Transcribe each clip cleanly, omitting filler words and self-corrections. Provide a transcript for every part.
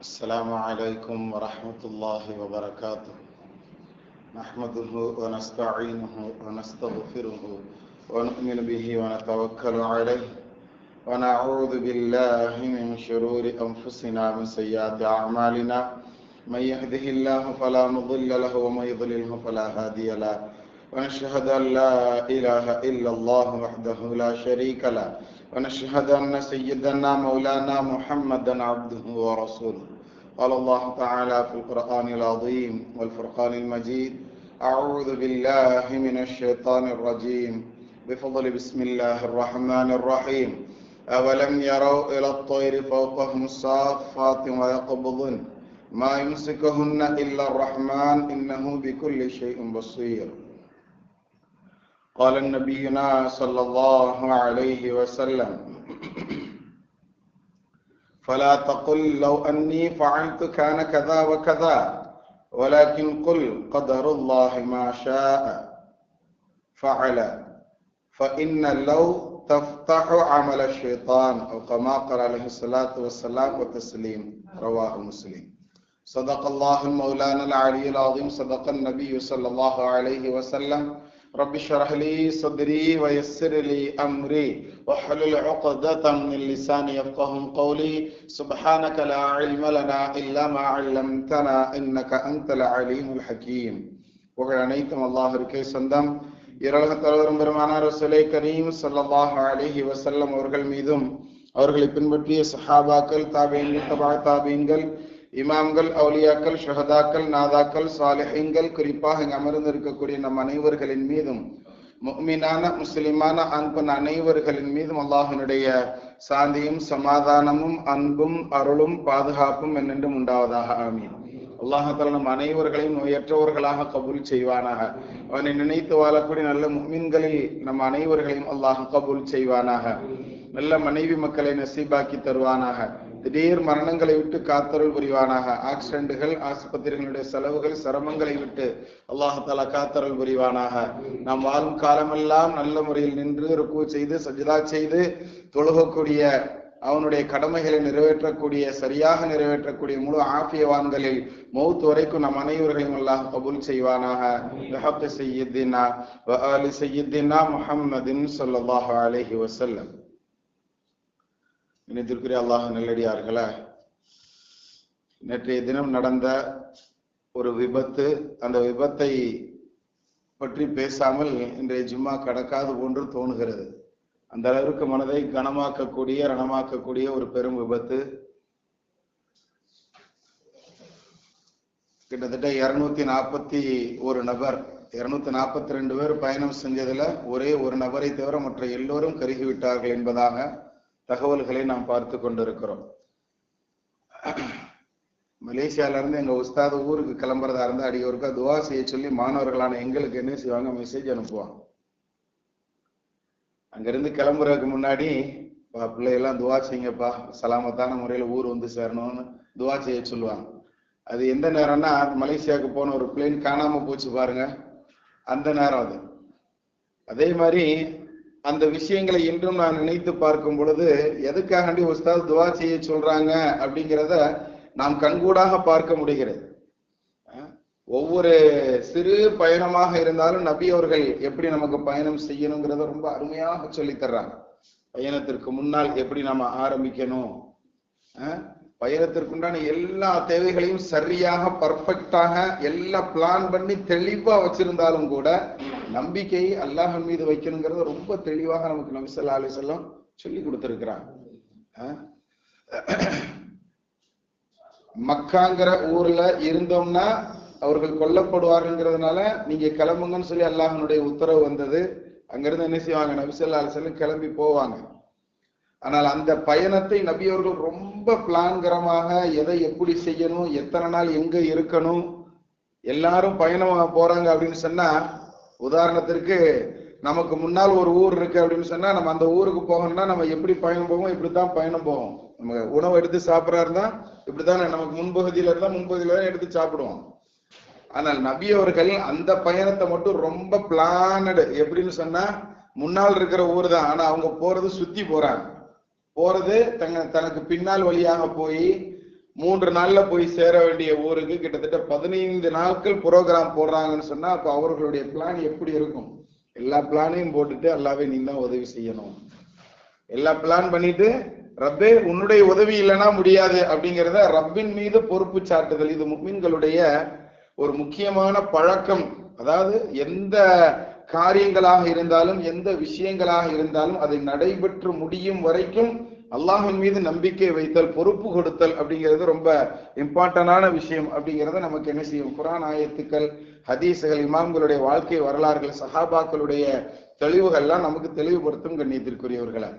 السلام عليكم ورحمة الله وبركاته. نحمده ونستعينه ونستغفره ونؤمن به ونتوكل عليه ونعوذ بالله من شرور أنفسنا ومن سيئات أعمالنا. من يهده الله فلا مضل له ومن يضلله فلا هادي له. ونشهد أن لا إله إلا الله وحده لا شريك له. ونشهد أن سيدنا مولانا محمدا عبده ورسوله. قال الله تعالى في القرآن العظيم والفرقان المجيد: أعوذ بالله من الشيطان الرجيم. بفضل بسم الله الرحمن الرحيم. أولم يروا إلى الطير فوقهم صافات ويقبضن ما يمسكهن إلا الرحمن إنه بكل شيء بصير. قال نبينا صلى الله عليه وسلم: فلا تقل لو أني فعلت كان كذا وكذا، ولكن قل قدر الله ما شاء فعل، فإن لو تفتح عمل الشيطان، أو كما قال عليه الصلاة والسلام وتسليم. رواه مسلم. صدق الله المولانا العلي العظيم. صدق النبي صلى الله عليه وسلم. رب اشرح لي صدري ويسر لي أمري واحلل عقدة من لساني يفقهوا قولي. سبحانك لا علم لنا إلا ما علمتنا إنك أنت العليم الحكيم. புகழ் அனைத்தும் அல்லாஹ்விற்கே சொந்தம். இரலக தலைவரும் பெருமானார் ரசூலை கரீம் ஸல்லல்லாஹு அலைஹி வஸல்லம் அவர்கள் மீதும், அவர்களை பின்பற்றிய சஹாபாக்கள், தாபீன்கள், தபா தாபீன்கள், இமாம்கள், அவுலியாக்கள், ஷஹதாக்கள், நாதாக்கள், சாலிஹீன்கள், குறிப்பாக இங்கு அமர்ந்திருக்கக்கூடிய நம் அனைவர்களின் மீதும், முஃமினான முஸ்லிமான ஆண் பெண் அனைவர்களின் மீதும் அல்லாஹ்வினுடைய சாந்தியும் சமாதானமும் அன்பும் அருளும் பாதுகாப்பும் என்னென்றும் உண்டாவதாக. ஆமீன். அல்லாஹ் தஆலா நம் அனைவர்களையும் நோயற்றவர்களாக கபூல் செய்வானாக. அவனை நினைத்து வாழக்கூடிய நல்ல முஃமின்களில் நம் அனைவர்களையும் அல்லாஹ் கபூல் செய்வானாக. நல்ல மனைவி மக்களை நசீபாக்கி தருவானாக. திடீர் மரணங்களை விட்டு காத்தருள் புரிவானாக. ஆக்சிடென்ட்கள், ஆஸ்பத்திரிகளுடைய செலவுகள், சிரமங்களை விட்டு அல்லாஹ் தஆலா காத்தருள் புரிவானாக. நாம் வாழும் காலமெல்லாம் நல்ல முறையில் நின்று ருக்கூ செய்து சஜ்தா செய்து தொழுகக்கூடிய, அவனுடைய கடமைகளை நிறைவேற்றக்கூடிய, சரியாக நிறைவேற்றக்கூடிய முழு ஆஃபியவான்களில் மௌத் வரைக்கும் நம் அனைவர்களையும் அல்லாஹ் கபூல் செய்வானாக. பிஹக்கி சய்யிதினா வ ஆலி சய்யிதினா முஹம்மதின் ஸல்லல்லாஹு அலைஹி வஸல்லம். இணைத்திருக்கிற அல்லாஹ் நல்லடியார்களே, நேற்றைய தினம் நடந்த ஒரு விபத்து, அந்த விபத்தை பற்றி பேசாமல் இன்றைய ஜும்மா கடக்காது போன்று தோணுகிறது. அந்த அளவிற்கு மனதை கனமாக்கக்கூடிய, ரணமாக்கக்கூடிய ஒரு பெரும் விபத்து. கிட்டத்தட்ட 241 நபர், 242 பேர் பயணம் செஞ்சதுல ஒரே ஒரு நபரை தவிர மற்ற எல்லோரும் கருகிவிட்டார்கள் என்பதாக தகவல்களை நாம் பார்த்து கொண்டிருக்கிறோம். மலேசியால இருந்து எங்க உஸ்தாது ஊருக்கு கிளம்புறதா இருந்தா அடியோருக்கா துவா செய்ய சொல்லி மாணவர்களான எங்களுக்கு என்ன செய்வாங்க, மெசேஜ் அனுப்புவாங்க. அங்கிருந்து கிளம்புறதுக்கு முன்னாடி, பிள்ளையெல்லாம் துவா செய்யுங்கப்பா, சலாமத்தான முறையில ஊர் வந்து சேரணும்னு துவா செய்ய சொல்லுவாங்க. அது எந்த நேரம்னா, மலேசியாவுக்கு போன ஒரு பிளேன் காணாம போச்சு பாருங்க, அந்த நேரம் அது. அதே மாதிரி அந்த விஷயங்களை இன்றும் நான் நினைத்து பார்க்கும் பொழுது, எதுக்காக உஸ்தாத் துவா செய்ய சொல்றாங்க அப்படிங்கிறத நாம் கண்கூடாக பார்க்க முடிகிறது. ஒவ்வொரு சிறு பயணமாக இருந்தாலும் நபி அவர்கள் எப்படி நமக்கு பயணம் செய்யணுங்கிறத ரொம்ப அருமையாக சொல்லி தர்றாங்க. பயணத்திற்கு முன்னால் எப்படி நாம ஆரம்பிக்கணும், பயணத்திற்குண்டான எல்லா தேவைகளையும் சரியாக பர்ஃபெக்டாக எல்லாம் பிளான் பண்ணி தெளிவா வச்சிருந்தாலும் கூட நம்பிக்கை அல்லாஹ் மீது வைக்கணுங்கிறத ரொம்ப தெளிவாக நமக்கு நபி ஸல்லல்லாஹு அலைஹி வஸல்லம் சொல்லி கொடுத்திருக்கிறாங்க. மக்காங்கிற ஊர்ல இருந்தோம்னா அவர்கள் கொல்லப்படுவார்கள்ங்கிறதுனால நீங்க கிளம்புங்கன்னு சொல்லி அல்லாஹ்னுடைய உத்தரவு வந்தது. அங்கிருந்து என்ன செய்வாங்க, நபி ஸல்லல்லாஹு அலைஹி வஸல்லம் கிளம்பி போவாங்க. ஆனால் அந்த பயணத்தை நபி அவர்கள் ரொம்ப பிளான்கரமாக, எதை எப்படி செய்யணும், எத்தனை நாள் எங்க இருக்கணும், எல்லாரும் பயணமாக போறாங்க அப்படின்னு சொன்னா, உதாரணத்திற்கு நமக்கு முன்னால் ஒரு ஊர் இருக்கு அப்படின்னு சொன்னா, நம்ம அந்த ஊருக்கு போகணும்னா நம்ம எப்படி பயணம் போவோம், இப்படித்தான் பயணம் போவோம். நம்ம உணவு எடுத்து சாப்பிட்றா இருந்தா இப்படித்தான், நமக்கு முன்பகுதியில இருந்தா முன்பகுதியில தான் எடுத்து சாப்பிடுவோம். ஆனால் நபி அவர்கள் அந்த பயணத்தை மட்டும் ரொம்ப பிளானடு. எப்படின்னு சொன்னா, முன்னால் இருக்கிற ஊர் தான், ஆனா அவங்க போறது சுத்தி போறாங்க. போறது தனக்கு பின்னால் வழியாக போய் 3 நாள்ல போய் சேர வேண்டிய ஊருக்கு கிட்டத்தட்ட 15 நாட்கள் புரோகிராம் போடுறாங்கன்னு சொன்னா அப்ப அவர்களுடைய பிளான் எப்படி இருக்கும்? எல்லா பிளானையும் போட்டுட்டு அல்லாவே நீ தான் உதவி செய்யணும், எல்லா பிளான் பண்ணிட்டு ரப்பே உன்னுடைய உதவி இல்லைன்னா முடியாது அப்படிங்கிறத ரப்பின் மீது பொறுப்பு சாட்டுதல். இது முஃமின்களுடைய ஒரு முக்கியமான பழக்கம். அதாவது எந்த காரியங்களாக இருந்தாலும் எந்த விஷயங்களாக இருந்தாலும் அதை நடைபெற்று முடியும் வரைக்கும் அல்லாஹின் மீது நம்பிக்கை வைத்தல், பொறுப்பு கொடுத்தல் அப்படிங்கிறது ரொம்ப இம்பார்ட்டன்டான விஷயம். அப்படிங்கிறத நமக்கு என்ன செய்யும்? குர்ஆன் ஆயத்துக்கள், ஹதீஸ்கள், இமாம்களுடைய வாழ்க்கை வரலாறுகள், சஹாபாக்களுடைய தெளிவுகள்லாம் நமக்கு தெளிவுபடுத்தும் கண்ணியத்திற்குரியவர்களை.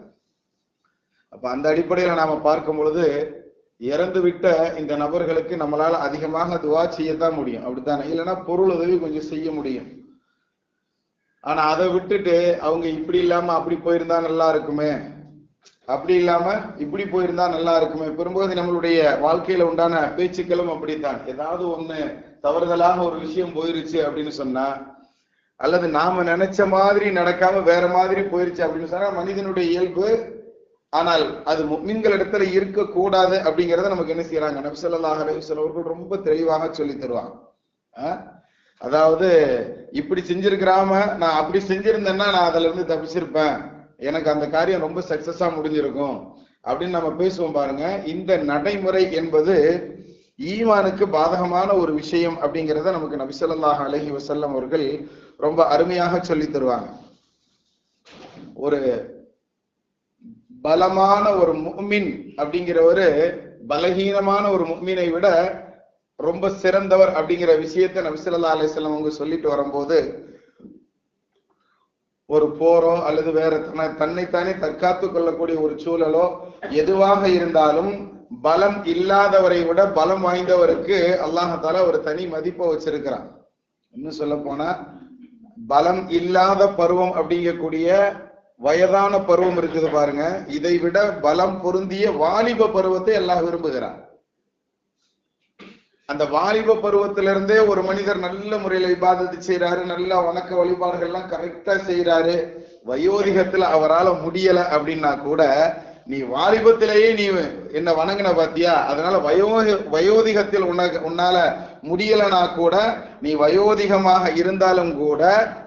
அப்ப அந்த அடிப்படையில நாம பார்க்கும் பொழுது இறந்து விட்ட இந்த நபர்களுக்கு நம்மளால அதிகமாக துவா செய்யத்தான் முடியும், அப்படித்தானே? இல்லைன்னா பொருள் உதவி கொஞ்சம் செய்ய முடியும். ஆனா அதை விட்டுட்டு அவங்க இப்படி இல்லாம அப்படி போயிருந்தா நல்லா இருக்குமே, அப்படி இல்லாம இப்படி போயிருந்தா நல்லா இருக்குமே. பெரும்போது நம்மளுடைய வாழ்க்கையில உண்டான பேச்சுக்களும் அப்படித்தான். ஏதாவது ஒண்ணு தவறுதலாக ஒரு விஷயம் போயிருச்சு அப்படின்னு சொன்னா, அல்லது நாம நினைச்ச மாதிரி நடக்காம வேற மாதிரி போயிருச்சு அப்படின்னு சொன்னா மனிதனுடைய இயல்பு. ஆனால் அது முஃமின்கள் இடத்துல இருக்கக்கூடாது அப்படிங்கிறத நமக்கு என்ன செய்யறாங்க? நபி ஸல்லல்லாஹு அலைஹி வஸல்லம் அவர்கள் ரொம்ப தெளிவாக சொல்லி தருவாங்க. அதாவது இப்படி செஞ்சிருக்கிறாம நான் அப்படி செஞ்சிருந்தேன்னா நான் அதுல இருந்து தப்பிச்சிருப்பேன், எனக்கு அந்த காரியம் ரொம்ப சக்சஸா முடிஞ்சிருக்கும் அப்படின்னு நம்ம பேசுவோம் பாருங்க. இந்த நடைமுறை என்பது ஈமானுக்கு பாதகமான ஒரு விஷயம் அப்படிங்கிறத நமக்கு நபி ஸல்லல்லாஹு அலைஹி வஸல்லம் அவர்கள் ரொம்ப அருமையாக சொல்லி தருவாங்க. ஒரு பலமான ஒரு முஃமின் அப்படிங்கிற ஒரு பலகீனமான ஒரு முஃமினை விட ரொம்ப சிறந்தவர் அப்படிங்கிற விஷயத்தை நபி ஸல்லல்லாஹு அலைஹி வஸல்லம் அவங்க சொல்லிட்டு வரும்போது, ஒரு போரோ அல்லது வேற தன்னைத்தானே தற்காத்து கொள்ளக்கூடிய ஒரு சூழலோ எதுவாக இருந்தாலும் பலம் இல்லாதவரை விட பலம் வாய்ந்தவருக்கு அல்லாஹ் தஆலா ஒரு தனி மதிப்பை வச்சிருக்கிறான். இன்னும் சொல்ல போனா பலம் இல்லாத பருவம் அப்படிங்கக்கூடிய வயதான பருவம் இருக்குது பாருங்க, இதை விட பலம் பொருந்திய வாலிப பருவத்தை அல்லாஹ் விரும்புகிறான். அந்த வாலிப பருவத்திலிருந்தே ஒரு மனிதர் நல்ல முறையில இபாதத்து செய்யறாரு, நல்ல வணக்க வழிபாடுகள்லாம் கரெக்டா செய்யறாரு, வயோதிகத்துல அவரால் முடியல அப்படின்னா கூட நீ வாலிபத்திலேயே நீ என்ன வணங்கின பாத்தியா, அதனால வயோதிகத்தில் உன்னால முடியலனா கூட நீ வயோதிகமாக இருந்தாலும் கூட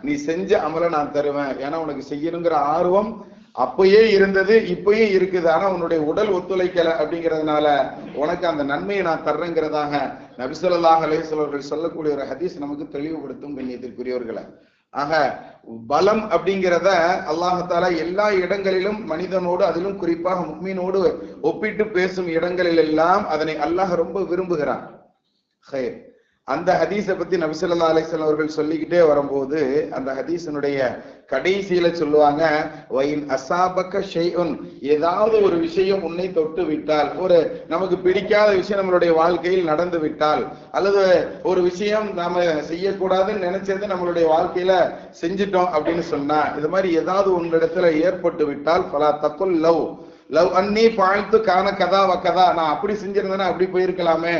நீ செஞ்ச அமலை நான் தருவேன். ஏன்னா உனக்கு செய்யணுங்கிற ஆர்வம் அப்பயே இருந்தது, இப்பயும் இருக்குது. ஆனா உன்னுடைய உடல் ஒத்துழைக்கல அப்படிங்கிறதுனால உனக்கு அந்த நன்மையை நான் தர்றேங்கிறதாக நபி ஸல்லல்லாஹு அலைஹி வஸல்லம் அவர்கள் சொல்லக்கூடிய ஒரு ஹதீஸ் நமக்கு தெளிவுபடுத்தும் கண்ணியத்திற்குரியவர்களை. ஆக பலம் அப்படிங்கிறத அல்லாஹ் தஆலா எல்லா இடங்களிலும் மனிதனோடு, அதிலும் குறிப்பாக முஃமினோடு ஒப்பிட்டு பேசும் இடங்களில் எல்லாம் அதனை அல்லாஹ் ரொம்ப விரும்புகிறான். அந்த ஹதீஸை பத்தி நபி ஸல்லல்லாஹு அலைஹி வஸல்லம் அவர்கள் சொல்லிக்கிட்டே வரும்போது அந்த ஹதீஸினுடைய கடைசியில சொல்லுவாங்க, வைன் அஸாபக ஷைஉன், ஏதாவது ஒரு விஷயம் உன்னை தொட்டு விட்டால், ஒரு நமக்கு பிடிக்காத விஷயம் நம்மளுடைய வாழ்க்கையில் நடந்து விட்டால், அல்லது ஒரு விஷயம் நாம செய்யக்கூடாதுன்னு நினைச்சது நம்மளுடைய வாழ்க்கையில செஞ்சிட்டோம் அப்படின்னு சொன்னா, இது மாதிரி ஏதாவது உங்களிடத்துல ஏற்பட்டு விட்டால் ஃபலா தகுல் லவ் அன்னி ஃபஅல்து கான கதா வ கதா, நான் அப்படி செஞ்சிருந்தேன்னா அப்படி போயிருக்கலாமே,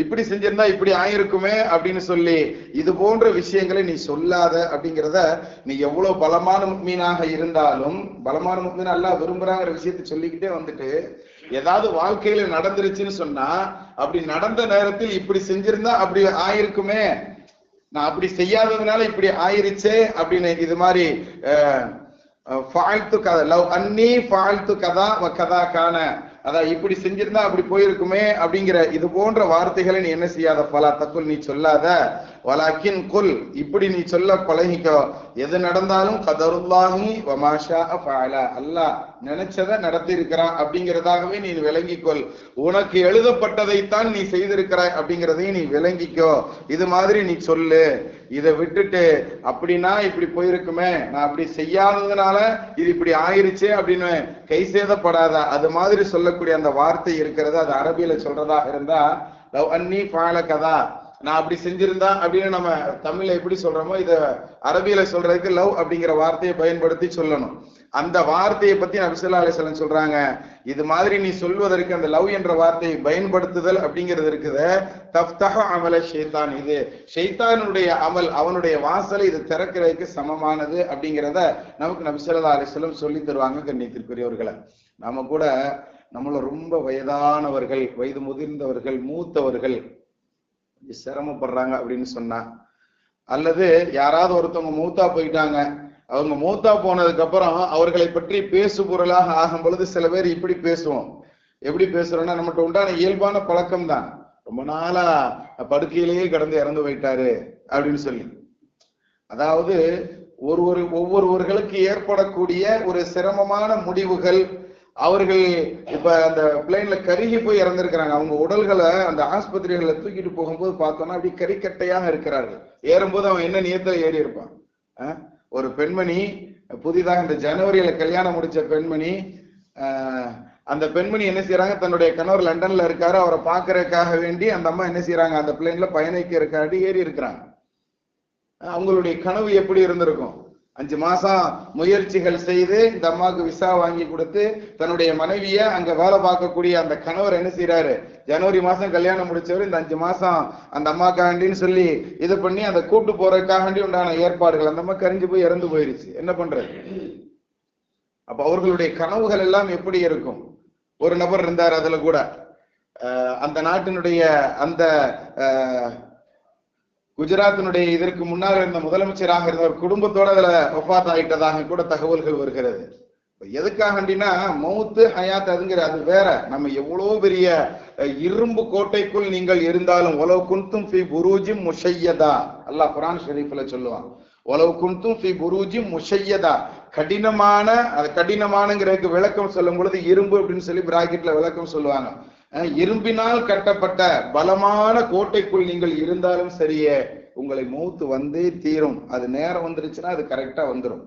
இப்படி செஞ்சிருந்தா இப்படி ஆயிருக்குமே அப்படின்னு சொல்லி இது போன்ற விஷயங்களை நீ சொல்லாத அப்படிங்கிறத. நீ எவ்வளவு பலமான முஃமினாக இருந்தாலும், பலமான முஃமின் அல்லாஹ் விரும்புறாங்கிற விஷயத்தை சொல்லிக்கிட்டே வந்துட்டு ஏதாவது வாழ்க்கையில நடந்துருச்சுன்னு சொன்னா, அப்படி நடந்த நேரத்தில் இப்படி செஞ்சிருந்தா அப்படி ஆயிருக்குமே, நான் அப்படி செய்யாததுனால இப்படி ஆயிருச்சே அப்படின்னு இது மாதிரி ஃபால்து கதா லவ் அன்னி ஃபால்து கதா வ கதா கான, அதான் இப்படி செஞ்சிருந்தா அப்படி போயிருக்குமே அப்படிங்கிற இது போன்ற வார்த்தைகளை நீ என்ன செய்யாத, பலா தக்குல் நீ சொல்லாத, வலாக்கின் குல் இப்படி நீ சொல்ல பழகிக்கோ, எது நடந்தாலும் கதருல்லாஹி வ மா ஷாஅ ஃபஅல, அல்லாஹ் நினைச்சதை நடத்தி இருக்கிறான் அப்படிங்கிறதாகவே நீ விளங்கிக்கொள், உனக்கு எழுதப்பட்டதைத்தான் நீ செய்திருக்கிறாய் அப்படிங்கிறதையும் நீ விளங்கிக்கோ, இது மாதிரி நீ சொல்லு. இதை விட்டுட்டு அப்படின்னா இப்படி போயிருக்குமே, நான் அப்படி செய்யாததுனால இது இப்படி ஆயிருச்சு அப்படின்னு கை சேதப்படாத, அது மாதிரி சொல்லக்கூடிய அந்த வார்த்தை இருக்கிறது. அது அரபியில சொல்றதா இருந்தா லவ் அன்னி ஃபஅல கதா, நான் அப்படி செஞ்சிருந்தா அப்படின்னு நம்ம தமிழ்ல எப்படி சொல்றோமோ இத அரபியில சொல்றதுக்கு லவ் அப்படிங்கிற வார்த்தையை பயன்படுத்தி சொல்லணும். அந்த வார்த்தையை பத்தி நபி ஸல்லல்லாஹு அலைஹி வஸல்லம் சொல்றாங்க, இது மாதிரி நீ சொல்வதற்கு அந்த லவ் என்ற வார்த்தையை பயன்படுத்துதல் அப்படிங்கிறது இருக்குது, தஃப்தஹு அமல ஷைத்தான், இது ஷைத்தானுடைய அமல், அவனுடைய வாசலை இது திறக்கிறதுக்கு சமமானது அப்படிங்கிறத நமக்கு நபி ஸல்லல்லாஹு அலைஹி வஸல்லம் சொல்லி தருவாங்க. கண்ணியத்திற்குரியவர்களை, நாம கூட நம்மள ரொம்ப வயதானவர்கள், வயது முதிர்ந்தவர்கள், மூத்தவர்கள் சிரமப்படுறாங்க அப்படின்னு சொன்னா, அல்லது யாராவது ஒருத்தவங்க மூத்தா போயிட்டாங்க, அவங்க மூத்தா போனதுக்கு அப்புறம் அவர்களை பற்றி பேசு பொருளாக ஆகும் பொழுது சில பேர் இப்படி பேசுவோம். எப்படி பேசுறோம்னா, நம்மகிட்ட உண்டான இயல்பான பழக்கம் தான், ரொம்ப நாளா படுக்கையிலேயே கடந்து இறந்து போயிட்டாரு அப்படின்னு சொல்லி. அதாவது ஒவ்வொருவர்களுக்கு ஏற்படக்கூடிய ஒரு சிரமமான முடிவுகள், அவர்கள் இப்ப அந்த பிளைன்ல கருகி போய் இறந்திருக்கிறாங்க, அவங்க உடல்களை அந்த ஆஸ்பத்திரிகளை தூக்கிட்டு போகும்போது பார்த்தோம்னா அப்படி கறிக்கட்டையாக இருக்கிறார்கள். ஏறும்போது அவன் என்ன நியத்துல ஏறி இருப்பான். ஒரு பெண்மணி புதிதாக இந்த ஜனவரியில கல்யாணம் முடிச்ச பெண்மணி, அந்த பெண்மணி என்ன செய்யறாங்க, தன்னுடைய கணவர் லண்டன்ல இருக்காரு, அவரை பாக்குறதுக்காக வேண்டி அந்த அம்மா என்ன செய்யறாங்க, அந்த பிளைன்ல பயணிக்கிறதுக்காண்டி ஏறி இருக்கிறாங்க. அவங்களுடைய கனவு எப்படி இருந்திருக்கும்? 5 மாசம் முயற்சிகள் செய்து இந்த அம்மாவுக்கு விசா வாங்கி கொடுத்து தன்னுடைய மனைவிய அங்க வேலை பார்க்கக்கூடிய அந்த கணவர் என்ன செய்யறாரு, ஜனவரி மாசம் கல்யாணம் முடிச்சவர் இந்த 5 மாசம் அந்த அம்மாக்காண்டின்னு சொல்லி இது பண்ணி அந்த கூட்டு போறதுக்காண்டி உண்டான ஏற்பாடுகள், அந்த அம்மா கரிஞ்சு போய் இறந்து போயிருச்சு. என்ன பண்றது? அப்ப அவர்களுடைய கனவுகள் எல்லாம் எப்படி இருக்கும்? ஒரு நபர் இருந்தார், அதுல கூட அந்த நாட்டினுடைய அந்த குஜராத்தினுடைய இதற்கு முன்னால் இருந்த முதலமைச்சராக இருந்த ஒரு குடும்பத்தோட அதுல வஃபாத் ஆகிட்டதாக கூட தகவல்கள் வருகிறது. எதுக்காகண்டினா மௌத்து ஹயாத் அதுங்கிற அது வேற. நம்ம எவ்வளவு பெரிய இரும்பு கோட்டைக்குள் நீங்கள் இருந்தாலும், ஒலவ் குன்தும் ஃபி புரூஜிம் முஷையதா, அல்லாஹ் குர்ஆன் ஷரீஃப்ல சொல்லுவான், ஒலவ் குன்தும் ஃபி புரூஜிம் முஷையதா, கடினமான, அது கடினமானங்கிறதுக்கு விளக்கம் சொல்லும் பொழுது இரும்பு அப்படின்னு சொல்லி பிராக்கெட்ல விளக்கம் சொல்லுவாங்க. இரும்பினால் கட்டப்பட்ட பலமான கோட்டைக்குள் நீங்கள் இருந்தாலும் சரியே, உங்களை மௌத்து வந்தே தீரும். அது நேரம் வந்துருச்சுன்னா அது கரெக்டா வந்துடும்.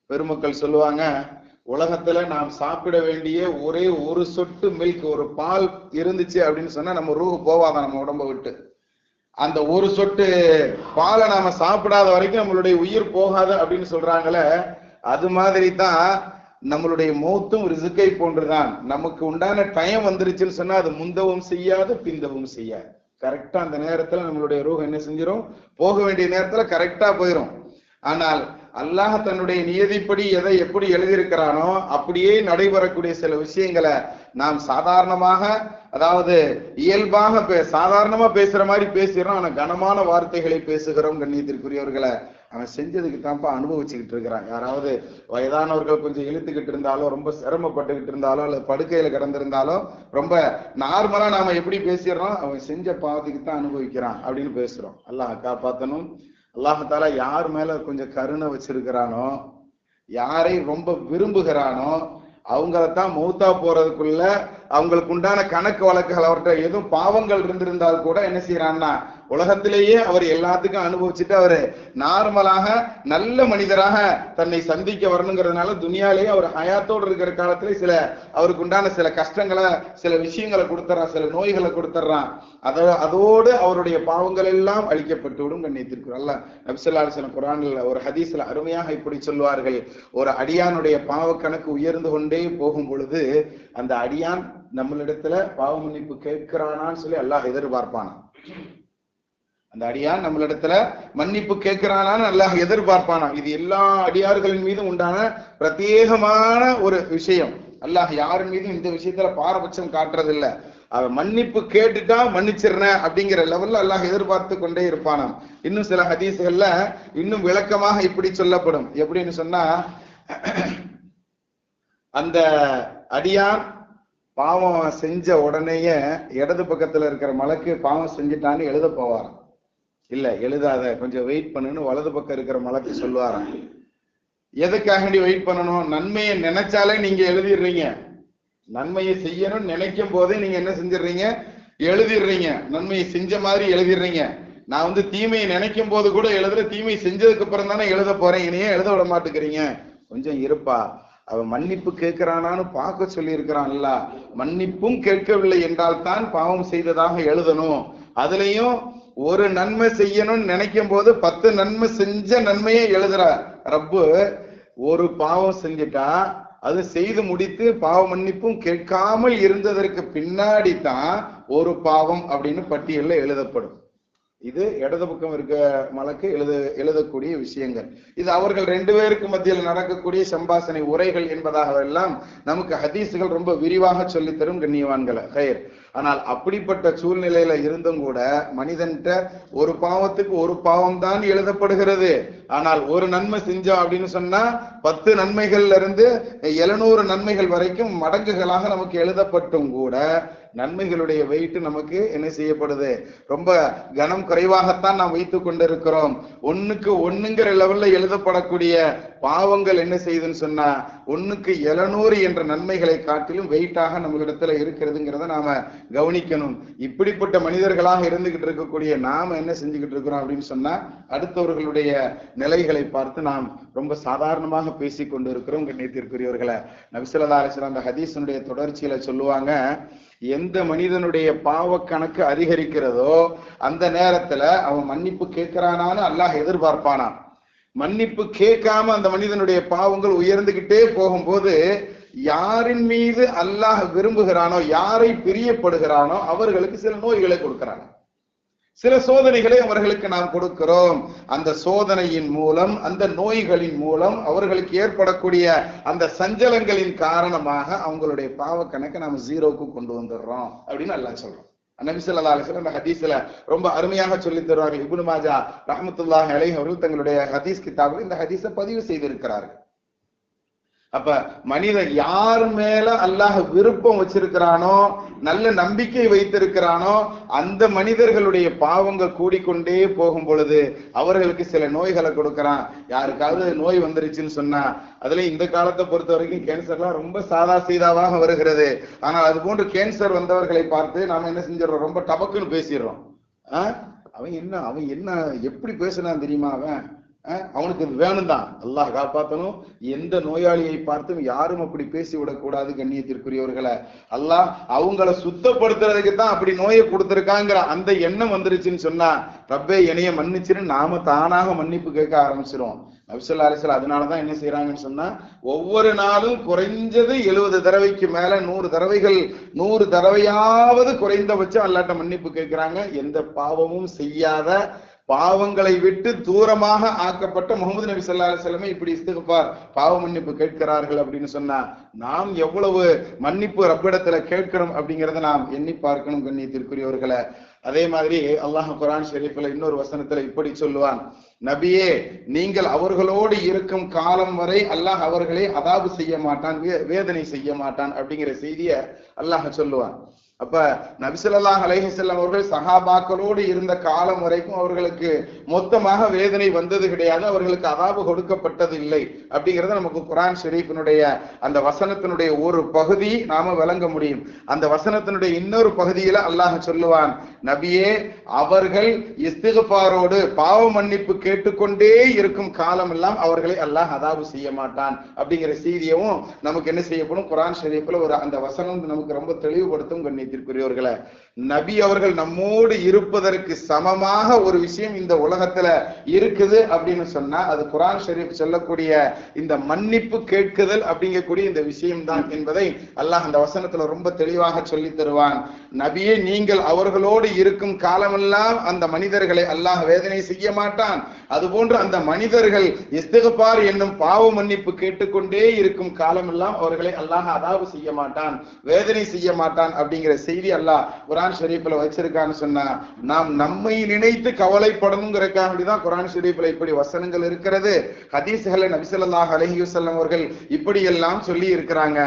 பெருமக்கள் சொல்லுவாங்க, உலகத்துல நாம் சாப்பிட வேண்டிய ஒரே ஒரு சொட்டு மில்க், ஒரு பால் இருந்துச்சு அப்படின்னு சொன்னா நம்ம ரூஹ் போவாதான் நம்ம உடம்ப விட்டு. அந்த ஒரு சொட்டு பாலை நாம சாப்பிடாத வரைக்கும் நம்மளுடைய உயிர் போகாது அப்படின்னு சொல்றாங்களே, அது மாதிரி தான் நம்மளுடைய மௌத்தும் ரிசுக்கை போன்றுதான். நமக்கு உண்டான டைம் வந்துருச்சுன்னு சொன்னா அது முந்தவும் செய்யாது, பிந்தவும் செய்யாது. கரெக்டா அந்த நேரத்துல நம்மளுடைய ரூஹ் என்ன செஞ்சிடும், போக வேண்டிய நேரத்துல கரெக்டா போயிடும். ஆனால் அல்லாஹ் தன்னுடைய நியதிப்படி எதை எப்படி எழுதியிருக்கிறானோ அப்படியே நடைபெறக்கூடிய சில விஷயங்களை நாம் சாதாரணமாக, அதாவது இயல்பாக சாதாரணமா பேசுற மாதிரி பேசுறோம். ஆனா கனமான வார்த்தைகளை பேசுகிறோம். கண்ணியத்திற்குரியவர்களை, அவன் செஞ்சதுக்கு தான்ப்பா அனுபவிச்சுக்கிட்டு இருக்கிறான். யாராவது வயதானவர்கள் கொஞ்சம் இழுத்துக்கிட்டு இருந்தாலோ, ரொம்ப சிரமப்பட்டுக்கிட்டு இருந்தாலோ, அல்லது படுக்கையில கிடந்திருந்தாலோ, ரொம்ப நார்மலா நாம எப்படி பேசிடுறோம், அவன் செஞ்ச பாவத்துக்கு தான் அனுபவிக்கிறான் அப்படின்னு பேசுறோம். அல்லாஹ் காப்பாத்தணும். அல்லாஹால யார் மேல கொஞ்சம் கருணை வச்சிருக்கிறானோ, யாரை ரொம்ப விரும்புகிறானோ, அவங்களத்தான் மௌத்தா போறதுக்குள்ள அவங்களுக்கு உண்டான கணக்கு வழக்குகள், அவர்கிட்ட எதுவும் பாவங்கள் இருந்திருந்தால் கூட என்ன செய்யறான்னா, உலகத்திலேயே அவர் எல்லாத்துக்கும் அனுபவிச்சுட்டு அவரு நார்மலாக நல்ல மனிதராக தன்னை சந்திக்க வரணுங்கிறதுனால துனியாலேயே அவர் ஹயாத்தோடு இருக்கிற காலத்துல சில அவருக்கு உண்டான சில கஷ்டங்களை, சில விஷயங்களை கொடுத்துறான், சில நோய்களை கொடுத்துட்றான். அதோடு அவருடைய பாவங்கள் எல்லாம் அழிக்கப்பட்டு விடும். கண்ணியத்திற்கு அல்லாஹ் நபி ஸல்லல்லாஹு அலைஹி வஸல்லம் குர்ஆனில் ஒரு ஹதீஸ்ல அருமையாக இப்படி சொல்வார்கள், ஒரு அடியானுடைய பாவ கணக்கு உயர்ந்து கொண்டே போகும் பொழுது அந்த அடியான் நம்மளிடத்துல பாவ மன்னிப்பு கேட்கிறானான்னு சொல்லி அல்லாஹ் எதிர்பார்ப்பான். அந்த அடியான் நம்மளிடத்துல மன்னிப்பு கேட்கிறானான்னு அல்லாஹ் எதிர்பார்ப்பானா. இது எல்லா அடியார்களின் மீதும் உண்டான பிரத்யேகமான ஒரு விஷயம். அல்லாஹ் யாரின் மீதும் இந்த விஷயத்துல பாரபட்சம் காட்டுறது இல்ல. அவன் மன்னிப்பு கேட்டுட்டா மன்னிச்சிடுறேன் அப்படிங்கிற லெவல்ல அல்லாஹ் எதிர்பார்த்து கொண்டே இருப்பானாம். இன்னும் சில ஹதீஸ்கள்ல இன்னும் விளக்கமாக இப்படி சொல்லப்படும். எப்படின்னு சொன்னா, அந்த அடியான் பாவம் செஞ்ச உடனேயே இடது பக்கத்துல இருக்கிற மலக்கு பாவம் செஞ்சுட்டான்னு எழுத போவாராம். இல்ல எழுதாத, கொஞ்சம் வெயிட் பண்ணுன்னு வலது பக்கம் இருக்கிற மலக்கு சொல்லுவாராம். எதுக்காக வெயிட் பண்ணணும்? நன்மையை நினைச்சாலே நீங்க எழுதிடுறீங்க. நன்மையை செய்யணும்னு நினைக்கும் போதே நீங்க என்ன செஞ்சிடுறீங்க, எழுதிடுறீங்க. நன்மையை செஞ்ச மாதிரி எழுதிடுறீங்க. நான் தீமையை நினைக்கும் போது கூட எழுதுற, தீமை செஞ்சதுக்கு அப்புறம் தானே எழுத போறேன், இனியே எழுத விட மாட்டேங்கிறீங்க, கொஞ்சம் இருப்பா. அவன் மன்னிப்பு கேட்கிறானான்னு பார்க்க சொல்லி இருக்கிறான்ல. மன்னிப்பும் கேட்கவில்லை என்றால் தான் பாவம் செய்ததாக எழுதணும். அதுலயும் ஒரு நன்மை செய்யணும்னு நினைக்கும் போது 10 நன்மை செஞ்ச நன்மையை எழுதுற ரப்பு, ஒரு பாவம் செஞ்சுட்டா அது செய்து முடித்து பாவ மன்னிப்பும் கேட்காமல் இருந்ததற்கு பின்னாடி தான் ஒரு பாவம் அப்படின்னு பட்டியல்ல எழுதப்படும். இது இடது பக்கம் இருக்க மலக்கு எழுதக்கூடிய விஷயங்கள். இது அவர்கள் 2 பேருக்கு மத்தியில் நடக்கக்கூடிய சம்பாஷணை உரைகள் என்பதாக எல்லாம் நமக்கு ஹதீஸுகள் ரொம்ப விரிவாக சொல்லித்தரும் கண்ணியவான்களை கயிர். ஆனால் அப்படிப்பட்ட சூழ்நிலையில இருந்தும் கூட மனிதன்கிட்ட ஒரு பாவத்துக்கு ஒரு பாவம் தான் எழுதப்படுகிறது. ஆனால் ஒரு நன்மை செஞ்சோம் அப்படின்னு சொன்னா 10 நன்மைகள்ல இருந்து 700 நன்மைகள் வரைக்கும் மடங்குகளாக நமக்கு எழுதப்பட்டும் கூட நன்மைகளுடைய வெயிட் நமக்கு என்ன செய்யப்படுது, ரொம்ப கனம் குறைவாகத்தான் நாம் வைத்துக் கொண்டிருக்கிறோம். 1க்கு 1ங்கிற லெவல்ல எழுதப்படக்கூடிய பாவங்கள் என்ன செய்யுதுன்னு சொன்னா 1க்கு 700 என்ற நன்மைகளை காட்டிலும் வெயிட்டாக நம்மளிடத்துல இருக்கிறதுங்கிறத நாம கவனிக்கணும். இப்படிப்பட்ட மனிதர்களாக இருந்துகிட்டு இருக்கக்கூடிய நாம என்ன செஞ்சுக்கிட்டு இருக்கிறோம் அப்படின்னு சொன்னா அடுத்தவர்களுடைய நிலைகளை பார்த்து நாம் ரொம்ப சாதாரணமாக பேசிக் கொண்டு இருக்கிறோம். கண்ணியத்திற்குரியவர்களை நபி ஸல்லல்லாஹு அலைஹி வஸல்லம் அந்த ஹதீஸினுடைய தொடர்ச்சியில சொல்லுவாங்க, எந்த மனிதனுடைய பாவ கணக்கு அதிகரிக்கிறதோ அந்த நேரத்துல அவன் மன்னிப்பு கேட்கிறானான்னு அல்லாஹ் எதிர்பார்ப்பானா. மன்னிப்பு கேட்காம அந்த மனிதனுடைய பாவங்கள் உயர்ந்துகிட்டே போகும்போது யாரின் மீது அல்லாஹ் விரும்புகிறானோ, யாரை பிரியப்படுகிறானோ அவர்களுக்கு சில நோய்களை கொடுக்கிறான், சில சோதனைகளை அவர்களுக்கு நாம் கொடுக்கிறோம். அந்த சோதனையின் மூலம், அந்த நோய்களின் மூலம் அவர்களுக்கு ஏற்படக்கூடிய அந்த சஞ்சலங்களின் காரணமாக அவங்களுடைய பாவ கணக்கை நாம் 0க்கு கொண்டு வந்துடுறோம் அப்படின்னு அல்லாஹ் சொல்றோம். நபி ஸல்லல்லாஹு அலைஹி வஸல்லம் அந்த ஹதீஸ்ல ரொம்ப அருமையாக சொல்லி தருவார்கள். இப்னு மாஜா ரஹ்மத்துல்லாஹி அலைஹி அவர்கள் தங்களுடைய ஹதீஸ் கிதாபில் இந்த ஹதீஸை பதிவு செய்திருக்கிறார்கள். அப்ப மனிதன் யார் மேல அல்லாஹ் விருப்பம் வச்சிருக்கிறானோ, நல்ல நம்பிக்கை வைத்திருக்கிறானோ அந்த மனிதர்களுடைய பாவங்கள் கூடிக்கொண்டே போகும் பொழுது அவர்களுக்கு சில நோய்களை கொடுக்கிறான். யாருக்காவது நோய் வந்துருச்சுன்னு சொன்னா, அதுல இந்த காலத்தை பொறுத்த வரைக்கும் கேன்சர்லாம் ரொம்ப சாதா சீதாவாக வருகிறது. ஆனால் அது போன்று கேன்சர் வந்தவர்களை பார்த்து நாம என்ன செஞ்சிடறோம், ரொம்ப டபக்குன்னு பேசிடுறோம். அவன் என்ன எப்படி பேசுனான் தெரியுமா, அவனுக்கு வேணும் தான், அல்லாஹ் காப்பாற்றணும். எந்த நோயாளியை பார்த்தும் யாரும் அப்படி பேசிவிடக் கூடாது. கண்ணியத்திற்குரியவர்களை அல்லாஹ் அவங்கள சுத்தப்படுத்துறதுக்கு தான் அப்படி நோயை கொடுத்திருக்காங்கிற அந்த எண்ணம் வந்துருச்சுன்னு சொன்னா ரப்பே என்னைய மன்னிச்சிரு நாம தானாக மன்னிப்பு கேட்க ஆரம்பிச்சிரும். நபி ஸல்லல்லாஹு அலைஹி வஸல்லம் அதனாலதான் என்ன செய்யறாங்கன்னு சொன்னா ஒவ்வொரு நாளும் குறைஞ்சது 70 தடவைக்கு மேல 100 தடவையாவது குறைந்தபட்சம் அல்லாஹ்ட்ட மன்னிப்பு கேட்கிறாங்க. எந்த பாவமும் செய்யாத, பாவங்களை விட்டு தூரமாக ஆக்கப்பட்ட முகமது நபி ஸல்லல்லாஹு அலைஹி வஸல்லம் இப்படி இஸ்திக்ஃபார் பாவ மன்னிப்பு கேட்கிறார்கள் அப்படின்னு சொன்னா நாம் எவ்வளவு மன்னிப்பு ரப்பிடத்துல கேட்கிறோம் அப்படிங்கறத நாம் எண்ணி பார்க்கணும். கண்ணியத்திற்குரியவர்களை அதே மாதிரி அல்லாஹ் குர்ஆன் ஷரீஃப்ல இன்னொரு வசனத்துல இப்படி சொல்லுவான், நபியே நீங்கள் அவர்களோடு இருக்கும் காலம் வரை அல்லாஹ் அவர்களை அதாபு செய்ய மாட்டான், வேதனை செய்ய மாட்டான் அப்படிங்கிற செய்தியை அல்லாஹ் சொல்லுவான். அப்ப நபி ஸல்லல்லாஹு அலைஹி வஸல்லம் அவர்கள் சஹாபாக்களோடு இருந்த காலம் வரைக்கும் அவர்களுக்கு மொத்தமாக வேதனை வந்தது கிடையாது, அவர்களுக்கு அதாபு கொடுக்கப்பட்டது இல்லை அப்படிங்கறத நமக்கு குர்ஆன் ஷரீஃபினுடைய அந்த வசனத்தினுடைய ஒரு பகுதி நாம விளங்க முடியும். அந்த வசனத்தினுடைய இன்னொரு பகுதியில அல்லாஹ் சொல்லுவான், நபியே அவர்கள் இஸ்திக்ஃபாரோடு பாவ மன்னிப்பு கேட்டுக்கொண்டே இருக்கும் காலம் எல்லாம் அவர்களை அல்லாஹ் அதாபு செய்ய மாட்டான் அப்படிங்கிற செய்தியவும் நமக்கு என்ன செய்யப்படும், குர்ஆன் ஷரீஃப்ல ஒரு அந்த வசனம் நமக்கு ரொம்ப தெளிவுபடுத்தும். கண்ணியத்திற்குரியவர்களை நபி அவர்கள் நம்மோடு இருப்பதற்கு சமமாக ஒரு விஷயம் இந்த உலகத்துல இருக்குது அப்படின்னு சொன்னா அது குர்ஆன் ஷரீஃப் சொல்லக்கூடிய இந்த மன்னிப்பு கேட்குதல் அப்படிங்கக்கூடிய இந்த விஷயம் தான் என்பதை அல்லாஹ் அந்த வசனத்துல ரொம்ப தெளிவாக சொல்லி தருவான். நபியே நீங்கள் அவர்களோடு இருக்கும் காலமெல்லாம் அந்த மனிதர்களை அல்லாஹ் வேதனை செய்ய மாட்டான், அதுபோன்று அந்த மனிதர்கள் இஸ்திக்ஃபார் என்னும் பாவ மன்னிப்பு கேட்டுக்கொண்டே இருக்கும் காலமெல்லாம் அவர்களை அல்லாஹ் அதாபு செய்ய மாட்டான், வேதனை செய்ய மாட்டான் அப்படிங்கிற செய்தி அல்லாஹ் குர்ஆன் ஷரீஃப்ல வச்சிருக்கான்னு சொன்னா நாம் நம்மை நினைத்து கவலைப்படணுங்கிறதுக்காக வேண்டிதான் குர்ஆன் ஷரீஃப்ல இப்படி வசனங்கள் இருக்கிறது. ஹதீஸ்களை நபி ஸல்லல்லாஹு அலைஹி வஸல்லம் அவர்கள் இப்படி எல்லாம் சொல்லி இருக்கிறாங்க.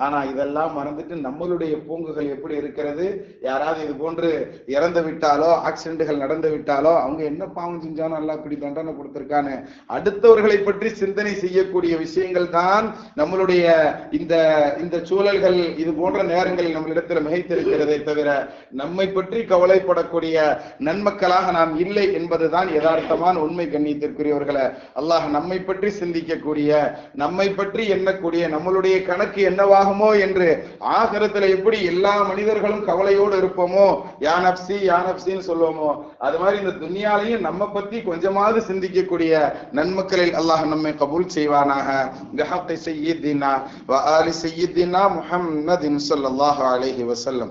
ஆனா இதெல்லாம் மறந்துட்டு நம்மளுடைய பூங்குகள் எப்படி இருக்கிறது, யாராவது இது போன்று இறந்து விட்டாலோ ஆக்சிடென்ட்கள் நடந்து விட்டாலோ அவங்க என்ன பாவம் செஞ்சாலும் அல்லாஹ் இப்படி தண்டனை கொடுத்திருக்கான்னு அடுத்தவர்களை பற்றி சிந்தனை செய்யக்கூடிய விஷயங்கள் தான் நம்மளுடைய இந்த சூழல்கள் இது போன்ற நேரங்களில் நம்மளிடத்தில் மிகைத்திருக்கிறதை தவிர நம்மை பற்றி கவலைப்படக்கூடிய நன்மக்களாக நாம் இல்லை என்பதுதான் யதார்த்தமான உண்மை. கண்ணியத்திற்குரியவர்களை அல்லாஹ் நம்மை பற்றி சிந்திக்கக்கூடிய, நம்மை பற்றி எண்ணக்கூடிய, நம்மளுடைய கணக்கு என்னவாகுமோ என்று ஆகிரத்துல எப்படி எல்லா மனிதர்களும் கவலையோடு இருப்போமோ, யா நப்சி யா நப்சின்னு சொல்லுவோமோ, அது மாதிரி இந்த துன்யாலையும் நம்ம பத்தி கொஞ்சமாவது சிந்திக்கக்கூடிய நன்மக்களில் அல்லாஹ் நம்மை கபூல் செய்வானாக. பிஹக்கி சய்யிதினா வ ஆலி சய்யிதினா முஹம்மதின் ஸல்லல்லாஹு அலைஹி வஸல்லம்.